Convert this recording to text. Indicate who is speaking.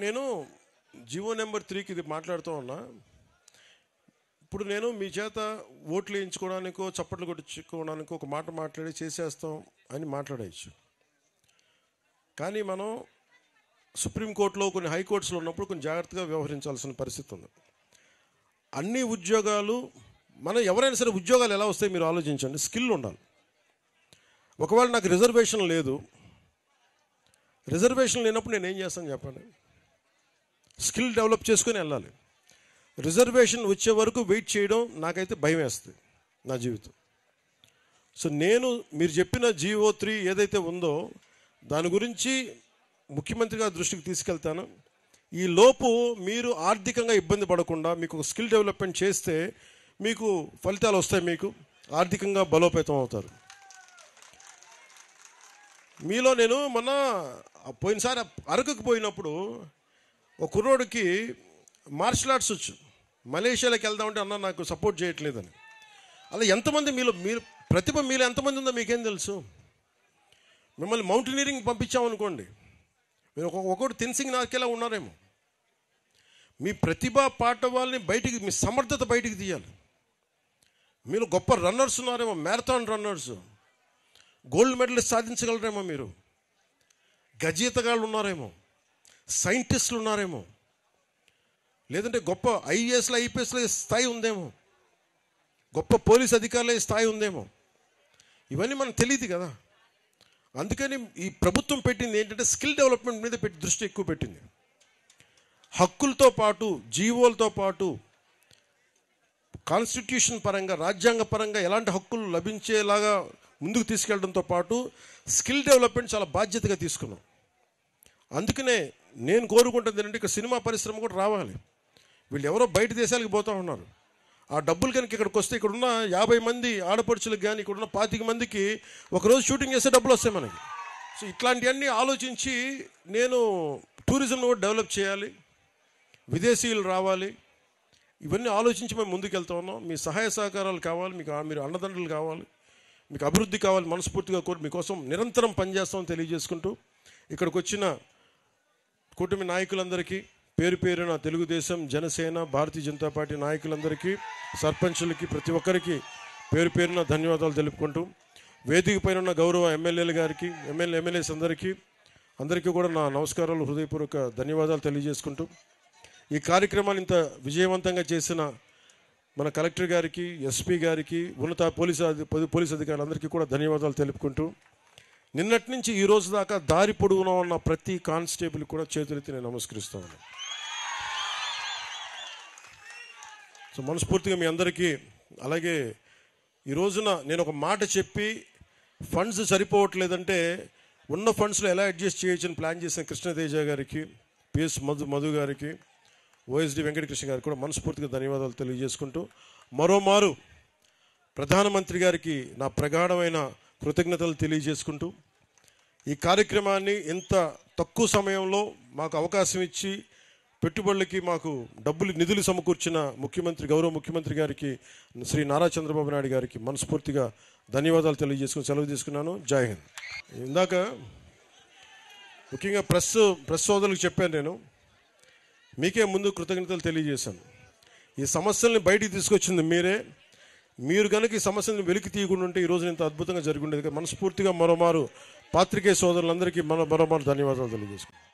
Speaker 1: నేను GO number 3కి ఇది మాట్లాడుతూ ఉన్నా. ఇప్పుడు నేను మీ చేత ఓట్లు వేయించుకోవడానికో చప్పట్లు కొట్టించుకోవడానికో ఒక మాట మాట్లాడి చేసేస్తాం అని మాట్లాడవచ్చు. కానీ మనం సుప్రీంకోర్టులో కొన్ని హైకోర్ట్స్లో ఉన్నప్పుడు కొంచెం జాగ్రత్తగా వ్యవహరించాల్సిన పరిస్థితి ఉంది. అన్ని ఉద్యోగాలు మనం ఎవరైనా సరే ఉద్యోగాలు ఎలా వస్తాయి మీరు ఆలోచించండి. స్కిల్ ఉండాలి. ఒకవేళ నాకు రిజర్వేషన్ లేదు, రిజర్వేషన్ లేనప్పుడు నేను ఏం చేస్తాను చెప్పండి? స్కిల్ డెవలప్ చేసుకొని వెళ్ళాలి. రిజర్వేషన్ వచ్చే వరకు వెయిట్ చేయడం నాకైతే భయం వేస్తుంది నా జీవితం. సో నేను మీరు చెప్పిన GO3 ఏదైతే ఉందో దాని గురించి ముఖ్యమంత్రి గారి దృష్టికి తీసుకెళ్తాను. ఈ లోపు మీరు ఆర్థికంగా ఇబ్బంది పడకుండా మీకు స్కిల్ డెవలప్మెంట్ చేస్తే మీకు ఫలితాలు వస్తాయి, మీకు ఆర్థికంగా బలోపేతం అవుతారు. మీలో నేను మొన్న పోయినసారి అరకుకి పోయినప్పుడు ఒక కుర్రోడికి మార్షల్ ఆర్ట్స్ వచ్చు, మలేషియాలోకి వెళ్దామంటే అన్న నాకు సపోర్ట్ చేయట్లేదని. అలా ఎంతమంది మీరు ప్రతిభ మీలో ఎంతమంది ఉందో మీకేం తెలుసు? మిమ్మల్ని మౌంటైనీరింగ్ పంపించామనుకోండి, మీరు ఒకటి తెన్సింగ్ నాకేలా ఉన్నారేమో. మీ ప్రతిభ పాఠవాల్ని బయటికి, మీ సమర్థత బయటికి తీయాలి. మీరు గొప్ప రన్నర్స్ ఉన్నారేమో, మ్యారథాన్ రన్నర్స్, గోల్డ్ మెడలిస్ట్ సాధించగలరేమో, మీరు గజీతగాళ్ళు ఉన్నారేమో, సైంటిస్టులు ఉన్నారేమో, లేదంటే గొప్ప IASలు IPSల స్థాయి ఉందేమో, గొప్ప పోలీస్ అధికారుల స్థాయి ఉందేమో. ఇవన్నీ మనకు తెలియదు కదా. అందుకని ఈ ప్రభుత్వం పెట్టింది ఏంటంటే స్కిల్ డెవలప్మెంట్ మీద దృష్టి ఎక్కువ పెట్టింది. హక్కులతో పాటు, జీవోలతో పాటు, కాన్స్టిట్యూషన్ పరంగా, రాజ్యాంగ పరంగా ఎలాంటి హక్కులు లభించేలాగా ముందుకు తీసుకెళ్లడంతో పాటు స్కిల్ డెవలప్మెంట్ చాలా బాధ్యతగా తీసుకున్నాం. అందుకనే నేను కోరుకుంటుంది ఏంటంటే ఇక్కడ సినిమా పరిశ్రమ కూడా రావాలి. వీళ్ళు ఎవరో బయట దేశాలకు పోతూ ఉన్నారు. ఆ డబ్బులు కనుక ఇక్కడికి వస్తే ఇక్కడున్న 50 మంది ఆడపడుచులకు కానీ ఇక్కడున్న 25 మందికి ఒకరోజు షూటింగ్ చేసే డబ్బులు వస్తాయి మనకి. సో ఇట్లాంటివన్నీ ఆలోచించి నేను టూరిజంను కూడా డెవలప్ చేయాలి, విదేశీయులు రావాలి, ఇవన్నీ ఆలోచించి మేము ముందుకు వెళ్తా ఉన్నాం. మీ సహాయ సహకారాలు కావాలి, మీరు అండదండలు కావాలి, మీకు అభివృద్ధి కావాలి. మనస్ఫూర్తిగా కోరి మీకోసం నిరంతరం పనిచేస్తామని తెలియజేసుకుంటూ ఇక్కడికి వచ్చిన కూటమి నాయకులందరికీ పేరు పేరున తెలుగుదేశం, జనసేన, భారతీయ జనతా పార్టీ నాయకులందరికీ, సర్పంచులకి, ప్రతి ఒక్కరికి పేరు పేరున ధన్యవాదాలు తెలుపుకుంటూ వేదిక పైన ఉన్న గౌరవ ఎమ్మెల్యేలు గారికి, ఎమ్మెల్యేస్ అందరికీ కూడా నా నమస్కారాలు, హృదయపూర్వక ధన్యవాదాలు తెలియజేసుకుంటూ ఈ కార్యక్రమాన్ని ఇంత విజయవంతంగా చేసిన మన కలెక్టర్ గారికి, SP గారికి, ఉన్నత పోలీస్ అధికారులందరికీ కూడా ధన్యవాదాలు తెలుపుకుంటూ నిన్నటి నుంచి ఈ రోజు దాకా దారి పొడుగున ఉన్న ప్రతి కానిస్టేబుల్ కూడా చేతులెత్తి నేను నమస్కరిస్తా ఉన్నాను. సో మనస్ఫూర్తిగా మీ అందరికీ, అలాగే ఈ రోజున నేను ఒక మాట చెప్పి ఫండ్స్ సరిపోవట్లేదంటే ఉన్న ఫండ్స్లో ఎలా అడ్జస్ట్ చేయొచ్చని ప్లాన్ చేసిన కృష్ణతేజ గారికి, PS మధు గారికి, OSD వెంకటకృష్ణ గారికి కూడా మనస్ఫూర్తిగా ధన్యవాదాలు తెలియజేసుకుంటూ మరోమారు ప్రధానమంత్రి గారికి నా ప్రగాఢమైన కృతజ్ఞతలు తెలియజేసుకుంటూ ఈ కార్యక్రమాన్ని ఇంత తక్కువ సమయంలో మాకు అవకాశం ఇచ్చి పెట్టుబడులకి మాకు నిధులు సమకూర్చిన గౌరవ ముఖ్యమంత్రి గారికి, శ్రీ నారా చంద్రబాబు నాయుడు గారికి మనస్ఫూర్తిగా ధన్యవాదాలు తెలియజేసుకుని సెలవు తీసుకున్నాను. జై హింద్. ఇందాక ముఖ్యంగా ప్రెస్ సోదరులకు చెప్పాను, నేను మీకే ముందు కృతజ్ఞతలు తెలియజేశాను. ఈ సమస్యల్ని బయటికి తీసుకొచ్చింది మీరే. మీరు కనుక ఈ సమస్యలను వెలికి తీయకుండా ఉంటే ఈరోజు ఇంత అద్భుతంగా జరుగుండేది. మనస్ఫూర్తిగా మరోమారు పాత్రికేయ సోదరులందరికీ మరోమారు ధన్యవాదాలు తెలియజేసుకుంటాను.